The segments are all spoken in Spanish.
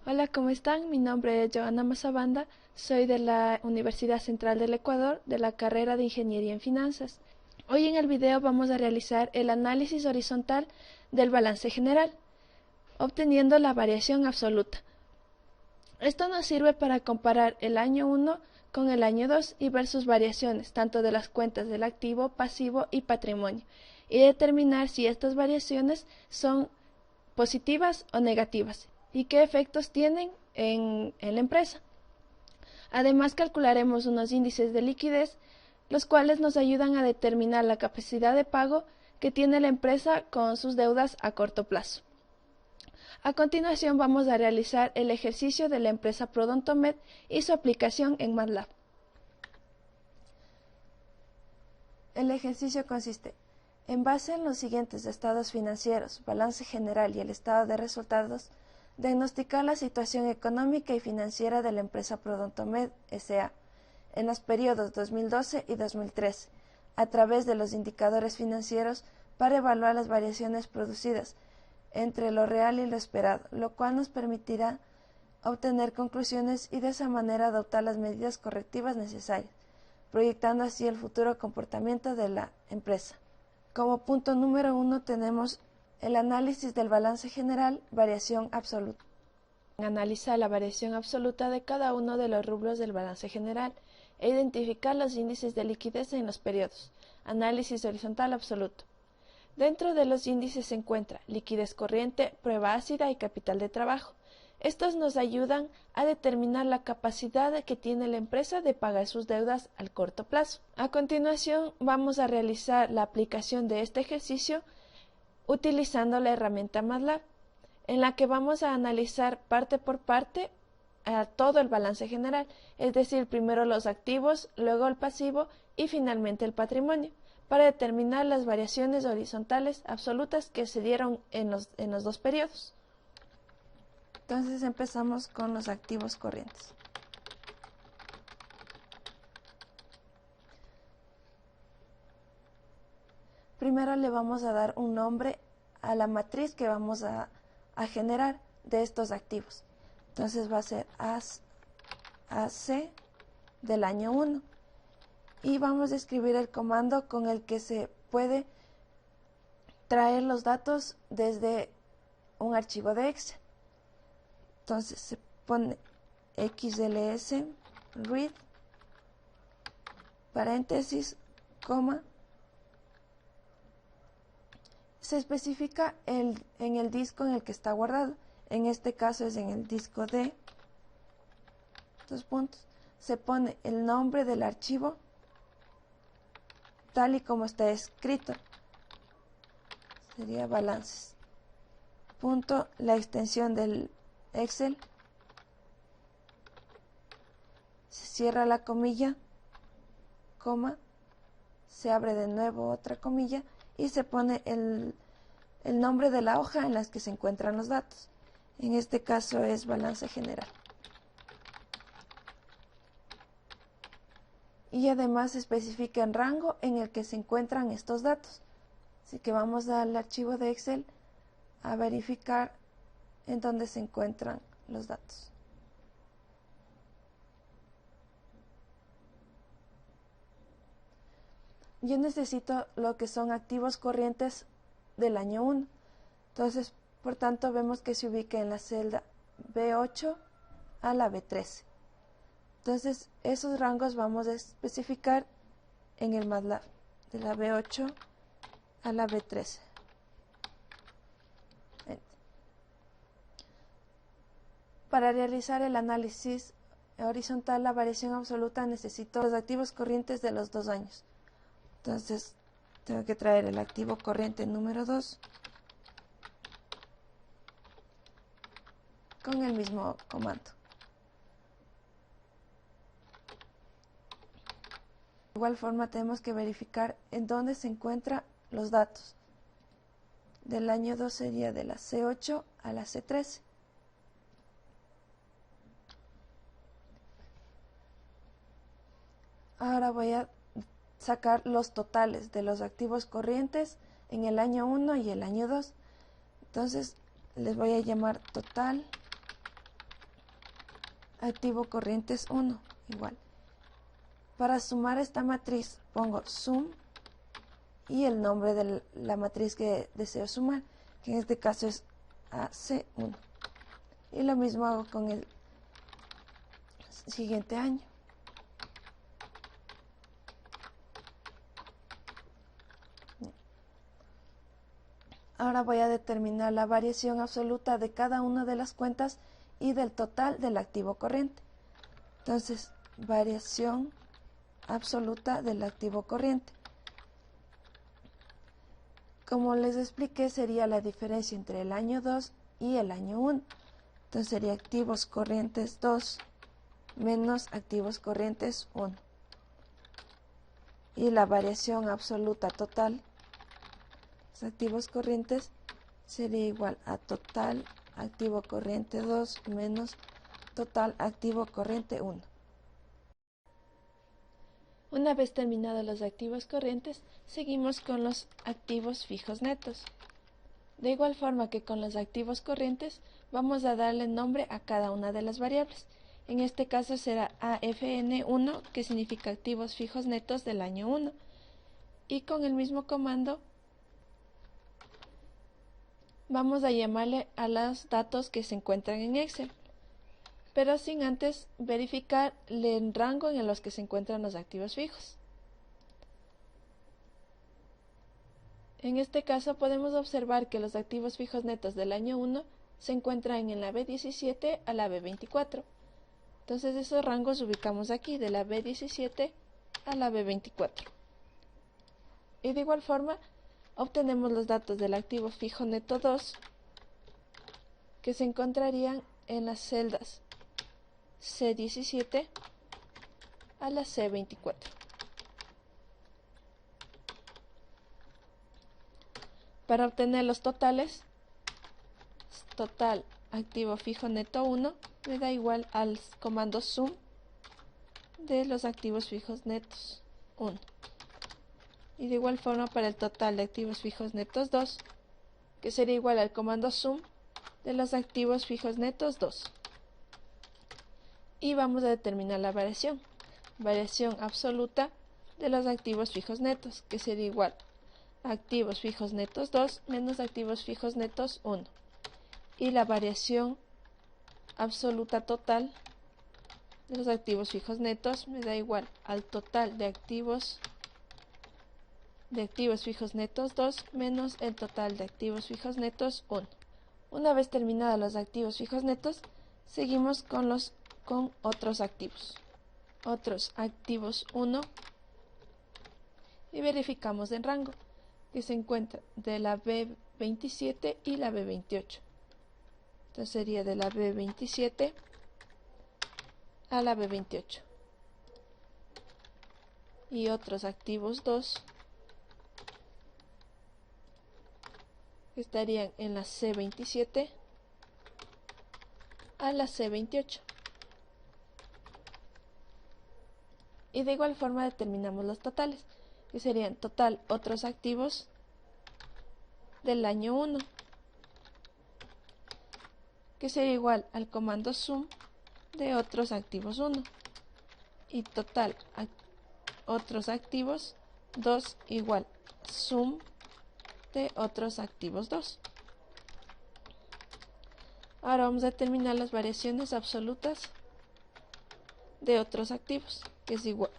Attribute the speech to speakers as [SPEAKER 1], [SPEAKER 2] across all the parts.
[SPEAKER 1] Hola, ¿cómo están? Mi nombre es Joana Mazabanda, soy de la Universidad Central del Ecuador, de la carrera de Ingeniería en Finanzas. Hoy en el video vamos a realizar el análisis horizontal del balance general, obteniendo la variación absoluta. Esto nos sirve para comparar el año 1 con el año 2 y ver sus variaciones, tanto de las cuentas del activo, pasivo y patrimonio, y determinar si estas variaciones son positivas o negativas y qué efectos tienen en la empresa. Además, calcularemos unos índices de liquidez, los cuales nos ayudan a determinar la capacidad de pago que tiene la empresa con sus deudas a corto plazo. A continuación vamos a realizar el ejercicio de la empresa Prodontomed y su aplicación en MATLAB. El ejercicio consiste en base en los siguientes estados financieros, balance general y el estado de resultados, diagnosticar la situación económica y financiera de la empresa Prodontomed S.A. en los periodos 2012 y 2013, a través de los indicadores financieros para evaluar las variaciones producidas entre lo real y lo esperado, lo cual nos permitirá obtener conclusiones y de esa manera adoptar las medidas correctivas necesarias, proyectando así el futuro comportamiento de la empresa. Como punto número 1 tenemos el análisis del balance general, variación absoluta. Analiza la variación absoluta de cada uno de los rubros del balance general e identificar los índices de liquidez en los periodos. Análisis horizontal absoluto. Dentro de los índices se encuentra liquidez corriente, prueba ácida y capital de trabajo. Estos nos ayudan a determinar la capacidad que tiene la empresa de pagar sus deudas al corto plazo. A continuación vamos a realizar la aplicación de este ejercicio utilizando la herramienta MATLAB, en la que vamos a analizar parte por parte a todo el balance general, es decir, primero los activos, luego el pasivo y finalmente el patrimonio, para determinar las variaciones horizontales absolutas que se dieron en los dos periodos. Entonces empezamos con los activos corrientes. Primero le vamos a dar un nombre a la matriz que vamos a generar de estos activos. Entonces va a ser AC del año 1. Y vamos a escribir el comando con el que se puede traer los datos desde un archivo de Excel. Entonces se pone XLS read paréntesis, coma. Se especifica en el disco en el que está guardado. En este caso es en el disco D. Dos puntos. Se pone el nombre del archivo tal y como está escrito. Sería balances. Punto, la extensión del Excel. Se cierra la comilla, coma, se abre de nuevo otra comilla y se pone el nombre de la hoja en la que se encuentran los datos. En este caso es balance general. Y además se especifica el rango en el que se encuentran estos datos. Así que vamos al archivo de Excel a verificar en dónde se encuentran los datos. Yo necesito lo que son activos corrientes del año 1. Entonces, por tanto, vemos que se ubica en la celda B8 a la B13. Entonces, esos rangos vamos a especificar en el MATLAB, de la B8 a la B13. Para realizar el análisis horizontal, la variación absoluta, necesito los activos corrientes de los 2 años. Entonces, tengo que traer el activo corriente número 2 con el mismo comando. De igual forma, tenemos que verificar en dónde se encuentran los datos. Del año 2 sería de la C8 a la C13. Ahora voy a sacar los totales de los activos corrientes en el año 1 y el año 2. Entonces les voy a llamar total activo corrientes 1, igual. Para sumar esta matriz pongo sum y el nombre de la matriz que deseo sumar, que en este caso es AC1. Y lo mismo hago con el siguiente año. Ahora voy a determinar la variación absoluta de cada una de las cuentas y del total del activo corriente. Entonces, variación absoluta del activo corriente. Como les expliqué, sería la diferencia entre el año 2 y el año 1. Entonces sería activos corrientes 2 menos activos corrientes 1. Y la variación absoluta total, los activos corrientes, sería igual a total activo corriente 2 menos total activo corriente 1. Una vez terminados los activos corrientes, seguimos con los activos fijos netos. De igual forma que con los activos corrientes, vamos a darle nombre a cada una de las variables. En este caso será AFN1, que significa activos fijos netos del año 1. Y con el mismo comando vamos a llamarle a los datos que se encuentran en Excel, pero sin antes verificar el rango en los que se encuentran los activos fijos. En este caso podemos observar que los activos fijos netos del año 1 se encuentran en la B17 a la B24. Entonces esos rangos ubicamos aquí, de la B17 a la B24. Y de igual forma obtenemos los datos del activo fijo neto 2, que se encontrarían en las celdas C17 a la C24. Para obtener los totales, total activo fijo neto 1 me da igual al comando sum de los activos fijos netos 1. Y de igual forma para el total de activos fijos netos 2, que sería igual al comando sum de los activos fijos netos 2. Y vamos a determinar la variación. Variación absoluta de los activos fijos netos, que sería igual a activos fijos netos 2 menos activos fijos netos 1. Y la variación absoluta total de los activos fijos netos me da igual al total de activos fijos netos 2 menos el total de activos fijos netos 1. Una vez terminados los activos fijos netos, seguimos con otros activos. Otros activos 1 y verificamos el rango, que se encuentra de la B27 y la B28. Entonces sería de la B27 a la B28. Y otros activos 2 estarían en la C27 a la C28. Y de igual forma determinamos los totales, que serían total otros activos del año 1, que sería igual al comando sum de otros activos 1, y total otros activos 2 igual sum de otros activos 2. Ahora vamos a determinar las variaciones absolutas de otros activos, que es igual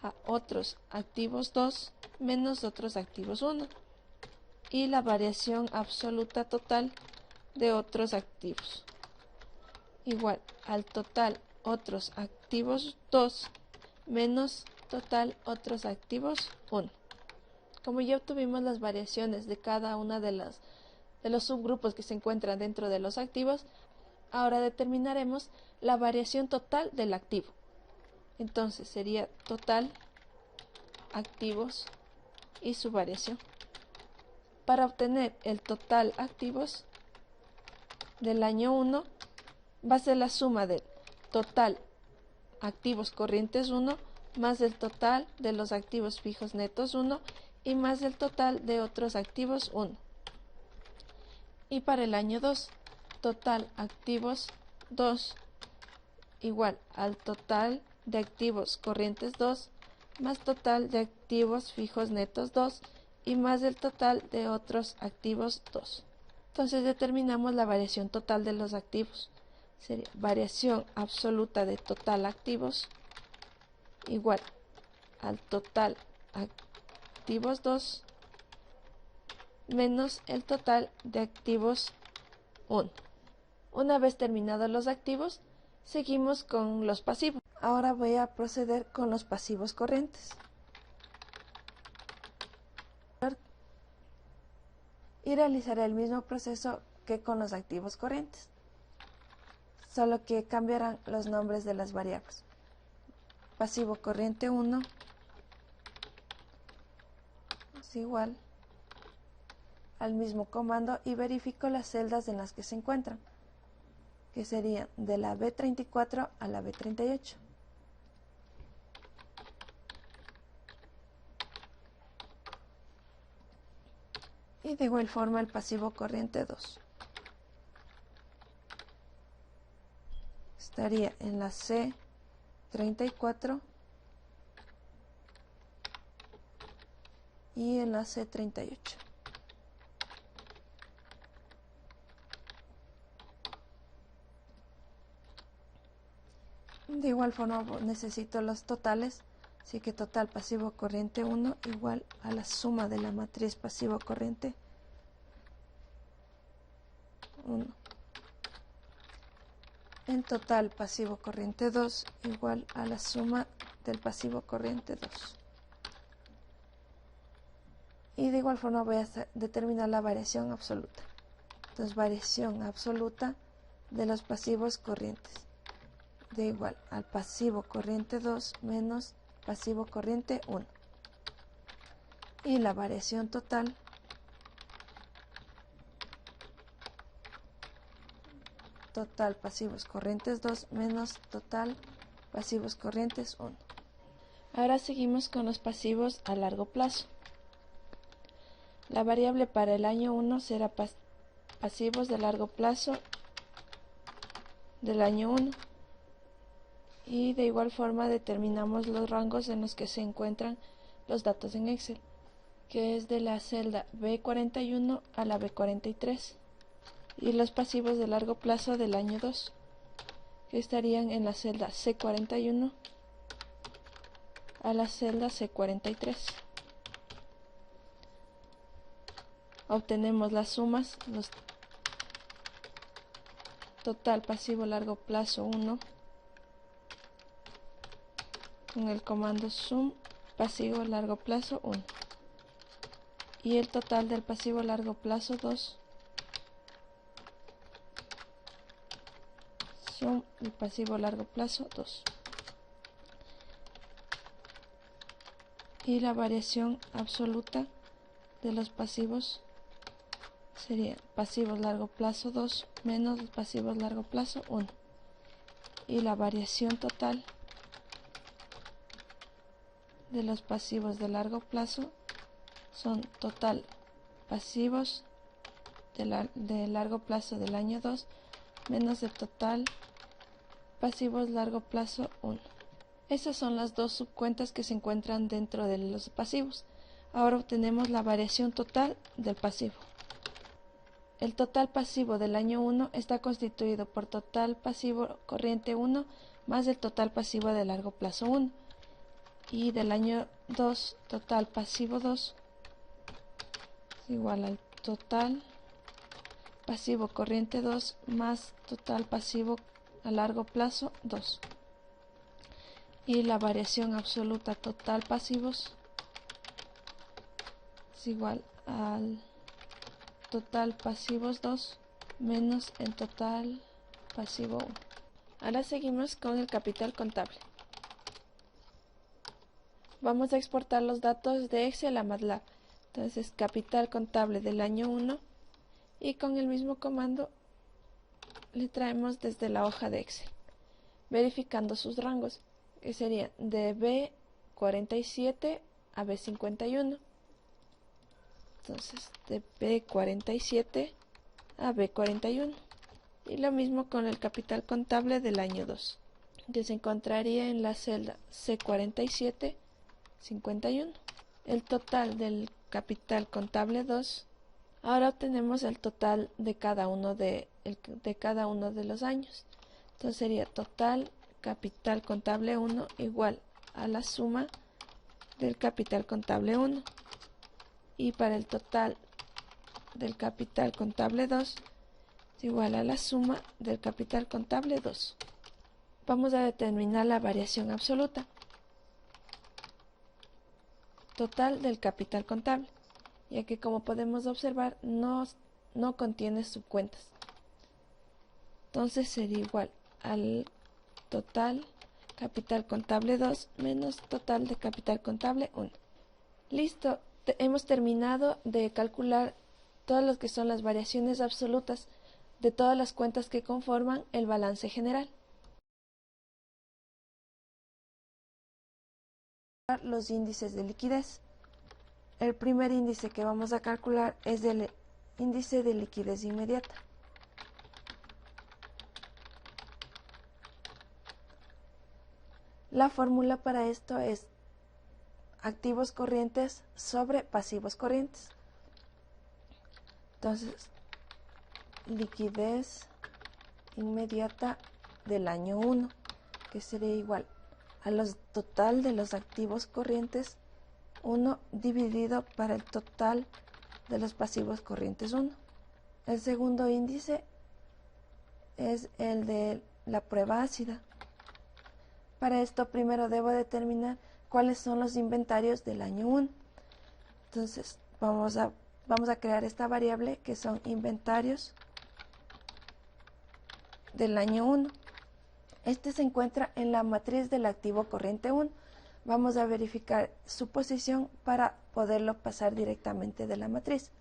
[SPEAKER 1] a otros activos 2 menos otros activos 1, y la variación absoluta total de otros activos, igual al total otros activos 2 menos total otros activos 1. Como ya obtuvimos las variaciones de cada una de los subgrupos que se encuentran dentro de los activos, ahora determinaremos la variación total del activo. Entonces sería total activos y su variación. Para obtener el total activos del año 1 va a ser la suma del total activos corrientes 1 más el total de los activos fijos netos 1 y más el total de otros activos 1. Y para el año 2, total activos 2 igual al total de activos corrientes 2 más total de activos fijos netos 2 y más el total de otros activos 2. Entonces determinamos la variación total de los activos. Sería variación absoluta de total activos igual al total activos 2 menos el total de activos 1. Una vez terminados los activos, seguimos con los pasivos. Ahora voy a proceder con los pasivos corrientes. Y realizaré el mismo proceso que con los activos corrientes, solo que cambiarán los nombres de las variables. Pasivo corriente 1 es igual al mismo comando y verifico las celdas en las que se encuentran, que serían de la B34 a la B38. Y de igual forma el pasivo corriente 2. Estaría en la C34 y en la C38. De igual forma necesito los totales, así que total pasivo corriente 1 igual a la suma de la matriz pasivo corriente 1. En total pasivo corriente 2 igual a la suma del pasivo corriente 2. Y de igual forma voy a determinar la variación absoluta. Entonces variación absoluta de los pasivos corrientes de igual al pasivo corriente 2 menos pasivo corriente 1. Y la variación total pasivos corrientes 2 menos total pasivos corrientes 1. Ahora seguimos con los pasivos a largo plazo. La variable para el año 1 será pasivos de largo plazo del año 1. Y de igual forma determinamos los rangos en los que se encuentran los datos en Excel, que es de la celda B41 a la B43, y los pasivos de largo plazo del año 2, que estarían en la celda C41 a la celda C43. Obtenemos las sumas, los total pasivo largo plazo 1, con el comando sum pasivo largo plazo 1 y el total del pasivo largo plazo 2 sum el pasivo largo plazo 2 y la variación absoluta de los pasivos sería pasivos largo plazo 2 menos los pasivos largo plazo 1 y la variación total de los pasivos de largo plazo son total pasivos de largo plazo del año 2 menos el total pasivos largo plazo 1. Esas son las dos subcuentas que se encuentran dentro de los pasivos. Ahora obtenemos la variación total del pasivo. El total pasivo del año 1 está constituido por total pasivo corriente 1 más el total pasivo de largo plazo 1. Y del año 2, total pasivo 2 es igual al total pasivo corriente 2 más total pasivo a largo plazo 2. Y la variación absoluta total pasivos es igual al total pasivos 2 menos el total pasivo 1. Ahora seguimos con el capital contable. Vamos a exportar los datos de Excel a MATLAB. Entonces, capital contable del año 1 y con el mismo comando le traemos desde la hoja de Excel, verificando sus rangos, que serían de B47 a B51. Entonces, de B47 a B41. Y lo mismo con el capital contable del año 2. que se encontraría en la celda C4751. El total del capital contable 2. Ahora obtenemos el total de cada uno de los años. Entonces sería total capital contable 1 igual a la suma del capital contable 1. Y para el total del capital contable 2 es igual a la suma del capital contable 2. Vamos a determinar la variación absoluta. Total del capital contable, ya que como podemos observar no contiene subcuentas. Entonces sería igual al total capital contable 2 menos total de capital contable 1. Listo, hemos terminado de calcular todas lo que son las variaciones absolutas de todas las cuentas que conforman el balance general. Los índices de liquidez. El primer índice que vamos a calcular es el índice de liquidez inmediata. La fórmula para esto es activos corrientes sobre pasivos corrientes. Entonces, liquidez inmediata del año 1, que sería igual a los total de los activos corrientes 1 dividido para el total de los pasivos corrientes 1. El segundo índice es el de la prueba ácida. Para esto primero debo determinar cuáles son los inventarios del año 1. Entonces vamos a crear esta variable que son inventarios del año 1. Este se encuentra en la matriz del activo corriente 1. Vamos a verificar su posición para poderlo pasar directamente de la matriz.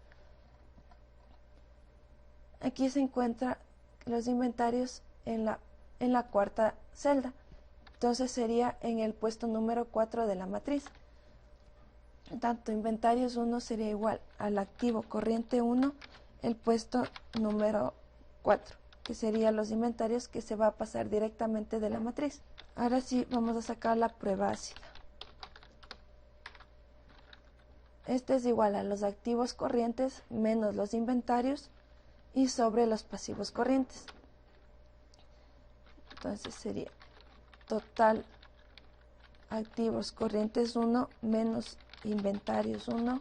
[SPEAKER 1] Aquí se encuentran los inventarios en la cuarta celda. Entonces sería en el puesto número 4 de la matriz. Tanto inventarios 1 sería igual al activo corriente 1, el puesto número 4, que serían los inventarios que se va a pasar directamente de la matriz. Ahora sí, vamos a sacar la prueba ácida. Este es igual a los activos corrientes menos los inventarios y sobre los pasivos corrientes. Entonces sería total activos corrientes 1 menos inventarios 1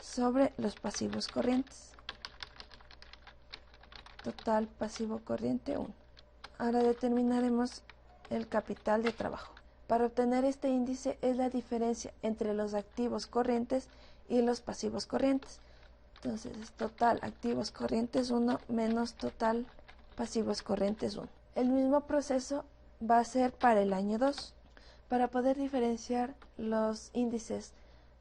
[SPEAKER 1] sobre los pasivos corrientes. Total pasivo corriente 1. Ahora determinaremos el capital de trabajo. Para obtener este índice es la diferencia entre los activos corrientes y los pasivos corrientes. Entonces es total activos corrientes 1 menos total pasivos corrientes 1. El mismo proceso va a ser para el año 2. Para poder diferenciar los índices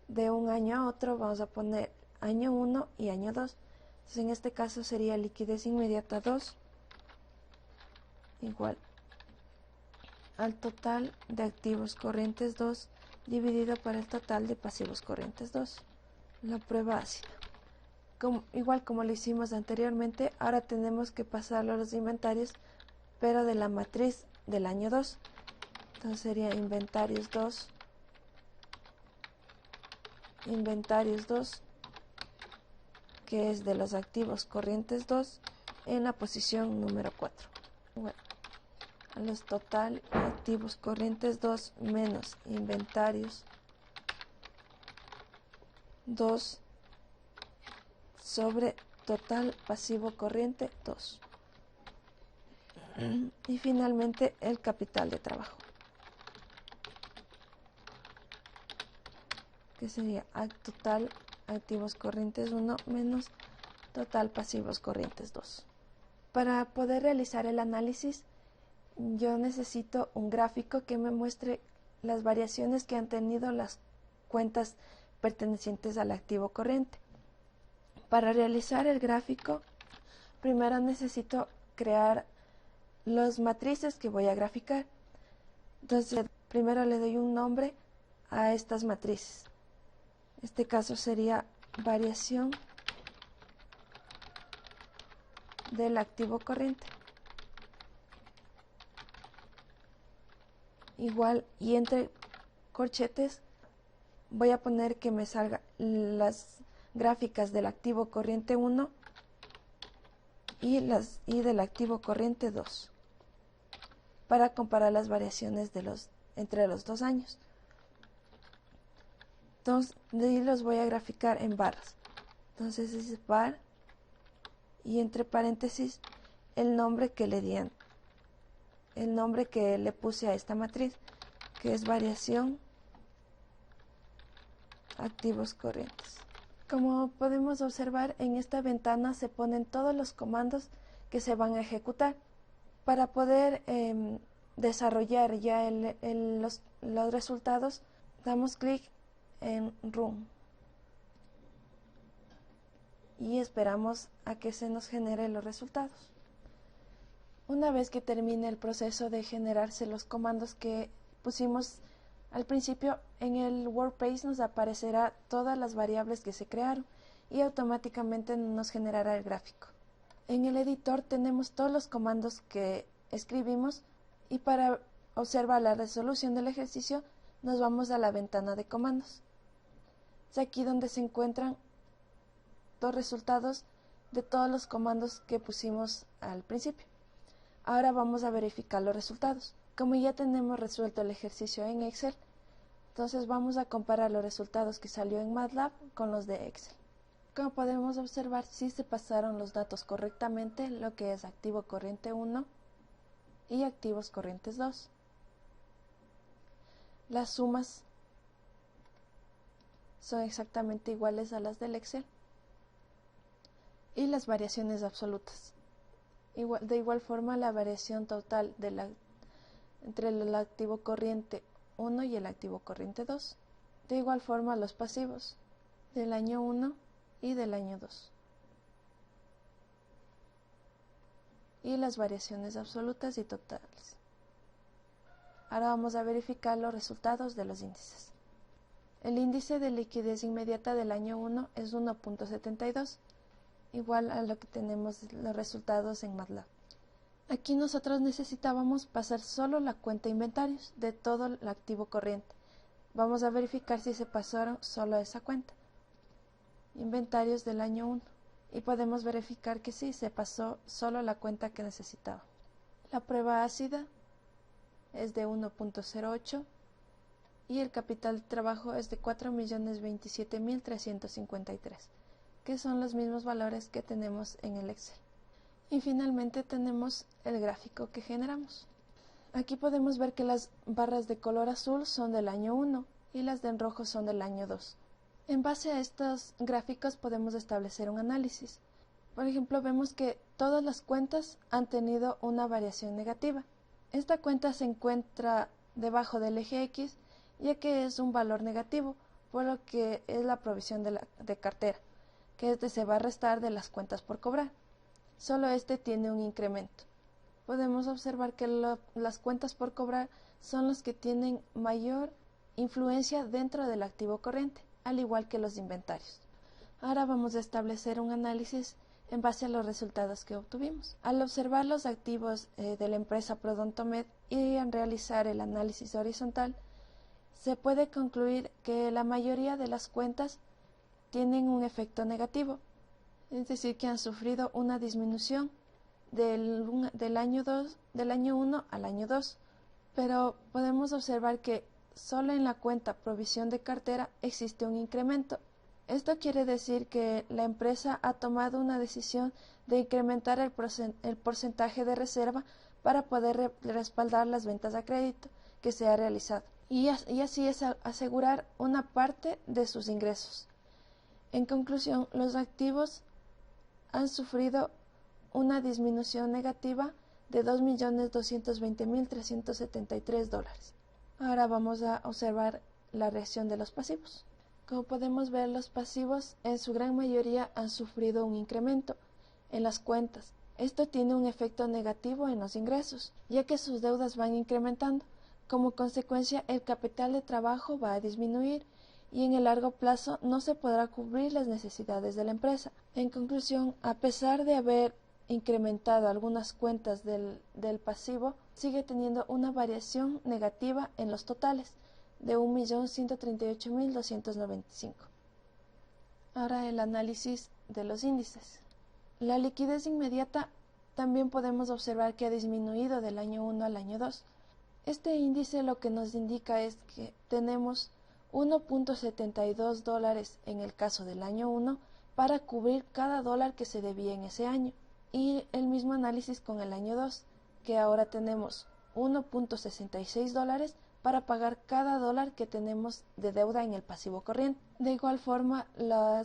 [SPEAKER 1] de un año a otro, vamos a poner año 1 y año 2. Entonces, en este caso sería liquidez inmediata 2 igual al total de activos corrientes 2 dividido por el total de pasivos corrientes 2. La prueba ácida. Igual como lo hicimos anteriormente, ahora tenemos que pasarlo a los inventarios, pero de la matriz del año 2. Entonces sería inventarios 2, que es de los activos corrientes 2, en la posición número 4. Bueno, a los total activos corrientes 2 menos inventarios 2 sobre total pasivo corriente 2. Y finalmente el capital de trabajo, que sería total activos corrientes 1 menos total pasivos corrientes 2. Para poder realizar el análisis, yo necesito un gráfico que me muestre las variaciones que han tenido las cuentas pertenecientes al activo corriente. Para realizar el gráfico, primero necesito crear los matrices que voy a graficar. Entonces, primero le doy un nombre a estas matrices. En este caso sería variación del activo corriente. igual, y entre corchetes voy a poner que me salga las gráficas del activo corriente 1 y del activo corriente 2 para comparar las variaciones entre los 2 años. Entonces, de ahí los voy a graficar en barras. Entonces es bar y entre paréntesis el nombre que le puse a esta matriz, que es variación activos corrientes. Como podemos observar, en esta ventana se ponen todos los comandos que se van a ejecutar. Para poder desarrollar ya los resultados, damos clic en Run y esperamos a que se nos generen los resultados. Una vez que termine el proceso de generarse los comandos que pusimos al principio, en el WordPage nos aparecerá todas las variables que se crearon y automáticamente nos generará el gráfico. En el editor tenemos todos los comandos que escribimos y para observar la resolución del ejercicio nos vamos a la ventana de comandos. Es aquí donde se encuentran los resultados de todos los comandos que pusimos al principio. Ahora vamos a verificar los resultados. Como ya tenemos resuelto el ejercicio en Excel, entonces vamos a comparar los resultados que salió en MATLAB con los de Excel. Como podemos observar, sí se pasaron los datos correctamente, lo que es activo corriente 1 y activos corrientes 2. Las sumas son exactamente iguales a las del Excel. Y las variaciones absolutas. De igual forma, la variación total entre el activo corriente 1 y el activo corriente 2. De igual forma, los pasivos del año 1 y del año 2. Y las variaciones absolutas y totales. Ahora vamos a verificar los resultados de los índices. El índice de liquidez inmediata del año 1 es 1.72. Igual a lo que tenemos los resultados en MATLAB. Aquí nosotros necesitábamos pasar solo la cuenta inventarios de todo el activo corriente. Vamos a verificar si se pasaron solo esa cuenta. Inventarios del año 1. Y podemos verificar que sí, se pasó solo la cuenta que necesitaba. La prueba ácida es de 1.08 y el capital de trabajo es de 4.027.353. Que son los mismos valores que tenemos en el Excel. Y finalmente tenemos el gráfico que generamos. Aquí podemos ver que las barras de color azul son del año 1 y las de en rojo son del año 2. En base a estos gráficos podemos establecer un análisis. Por ejemplo, vemos que todas las cuentas han tenido una variación negativa. Esta cuenta se encuentra debajo del eje X, ya que es un valor negativo, por lo que es la provisión de cartera, que se va a restar de las cuentas por cobrar. Solo este tiene un incremento. Podemos observar que las cuentas por cobrar son las que tienen mayor influencia dentro del activo corriente, al igual que los inventarios. Ahora vamos a establecer un análisis en base a los resultados que obtuvimos. Al observar los activos de la empresa Prodontomed y en realizar el análisis horizontal, se puede concluir que la mayoría de las cuentas tienen un efecto negativo, es decir, que han sufrido una disminución del año 1 al año 2, pero podemos observar que solo en la cuenta provisión de cartera existe un incremento. Esto quiere decir que la empresa ha tomado una decisión de incrementar el porcentaje de reserva para poder respaldar las ventas a crédito que se ha realizado y así es asegurar una parte de sus ingresos. En conclusión, los activos han sufrido una disminución negativa de $2.220.373. Ahora vamos a observar la reacción de los pasivos. Como podemos ver, los pasivos en su gran mayoría han sufrido un incremento en las cuentas. Esto tiene un efecto negativo en los ingresos, ya que sus deudas van incrementando. Como consecuencia, el capital de trabajo va a disminuir y en el largo plazo no se podrá cubrir las necesidades de la empresa. En conclusión, a pesar de haber incrementado algunas cuentas del pasivo, sigue teniendo una variación negativa en los totales de 1.138.295. Ahora el análisis de los índices. La liquidez inmediata también podemos observar que ha disminuido del año 1 al año 2. Este índice lo que nos indica es que tenemos 1.72 dólares en el caso del año 1 para cubrir cada dólar que se debía en ese año. Y el mismo análisis con el año 2, que ahora tenemos 1.66 dólares para pagar cada dólar que tenemos de deuda en el pasivo corriente. De igual forma, la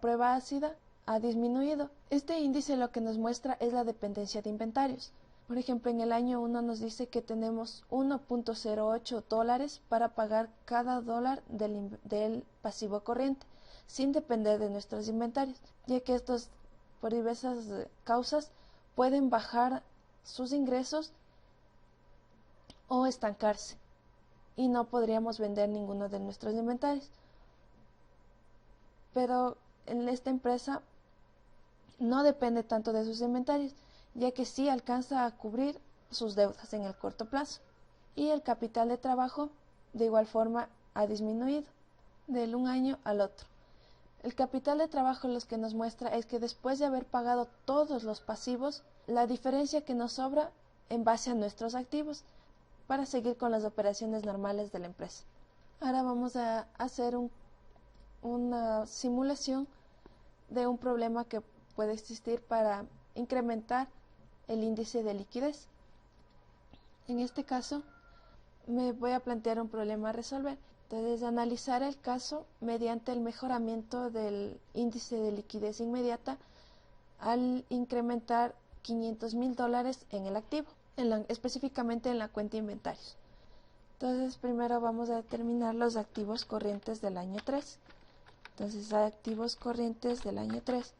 [SPEAKER 1] prueba ácida ha disminuido. Este índice lo que nos muestra es la dependencia de inventarios. Por ejemplo, en el año 1 nos dice que tenemos 1.08 dólares para pagar cada dólar del pasivo corriente, sin depender de nuestros inventarios, ya que estos, por diversas causas, pueden bajar sus ingresos o estancarse y no podríamos vender ninguno de nuestros inventarios. Pero en esta empresa no depende tanto de sus inventarios, ya que sí alcanza a cubrir sus deudas en el corto plazo. Y el capital de trabajo de igual forma ha disminuido del un año al otro. El capital de trabajo lo que nos muestra es que después de haber pagado todos los pasivos, la diferencia que nos sobra en base a nuestros activos para seguir con las operaciones normales de la empresa. Ahora vamos a hacer una simulación de un problema que puede existir para incrementar el índice de liquidez. En este caso, me voy a plantear un problema a resolver. Entonces, analizar el caso mediante el mejoramiento del índice de liquidez inmediata al incrementar $500,000 en el activo, específicamente en la cuenta inventarios. Entonces, primero vamos a determinar los activos corrientes del año 3. Entonces, hay activos corrientes del año 3.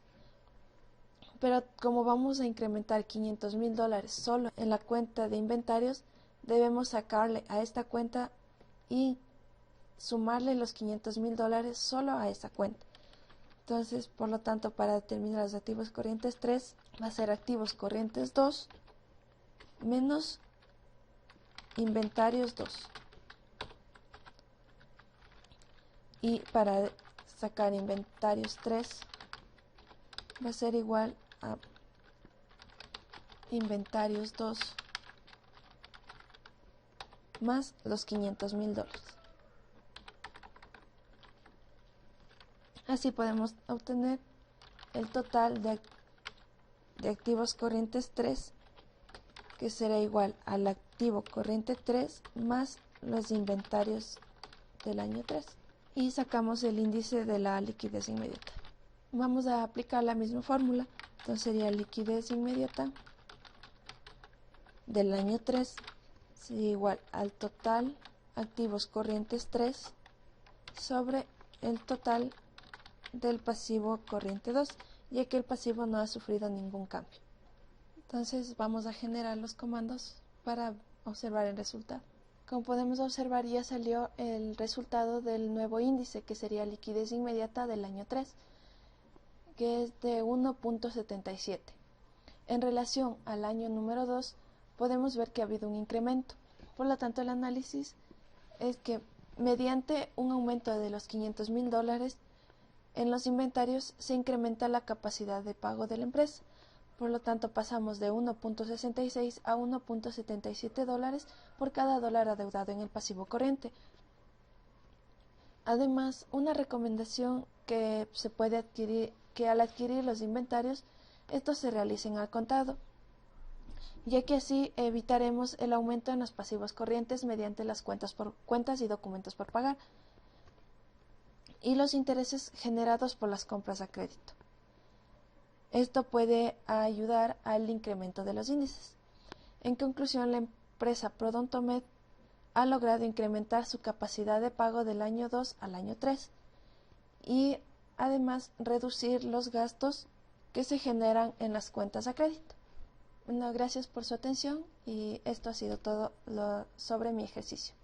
[SPEAKER 1] Pero como vamos a incrementar $500,000 solo en la cuenta de inventarios, debemos sacarle a esta cuenta y sumarle los $500,000 solo a esa cuenta. Entonces, por lo tanto, para determinar los activos corrientes 3, va a ser activos corrientes 2 menos inventarios 2. Y para sacar inventarios 3, va a ser igual a inventarios 2 más los $500,000. Así podemos obtener el total de activos corrientes 3, que será igual al activo corriente 3 más los inventarios del año 3. Y sacamos el índice de la liquidez inmediata. Vamos a aplicar la misma fórmula. Entonces sería liquidez inmediata del año 3 sería igual al total activos corrientes 3 sobre el total del pasivo corriente 2, ya que el pasivo no ha sufrido ningún cambio. Entonces vamos a generar los comandos para observar el resultado. Como podemos observar, ya salió el resultado del nuevo índice, que sería liquidez inmediata del año 3, que es de 1.77. En relación al año número 2, podemos ver que ha habido un incremento. Por lo tanto, el análisis es que mediante un aumento de los $500,000 en los inventarios se incrementa la capacidad de pago de la empresa. Por lo tanto, pasamos de 1.66 a 1.77 dólares por cada dólar adeudado en el pasivo corriente. Además, una recomendación que se puede adquirir, que al adquirir los inventarios, estos se realicen al contado, ya que así evitaremos el aumento en los pasivos corrientes mediante las cuentas y documentos por pagar y los intereses generados por las compras a crédito. Esto puede ayudar al incremento de los índices. En conclusión, la empresa Prodontomed ha logrado incrementar su capacidad de pago del año 2 al año 3 y además reducir los gastos que se generan en las cuentas a crédito. Bueno, gracias por su atención y esto ha sido todo sobre mi ejercicio.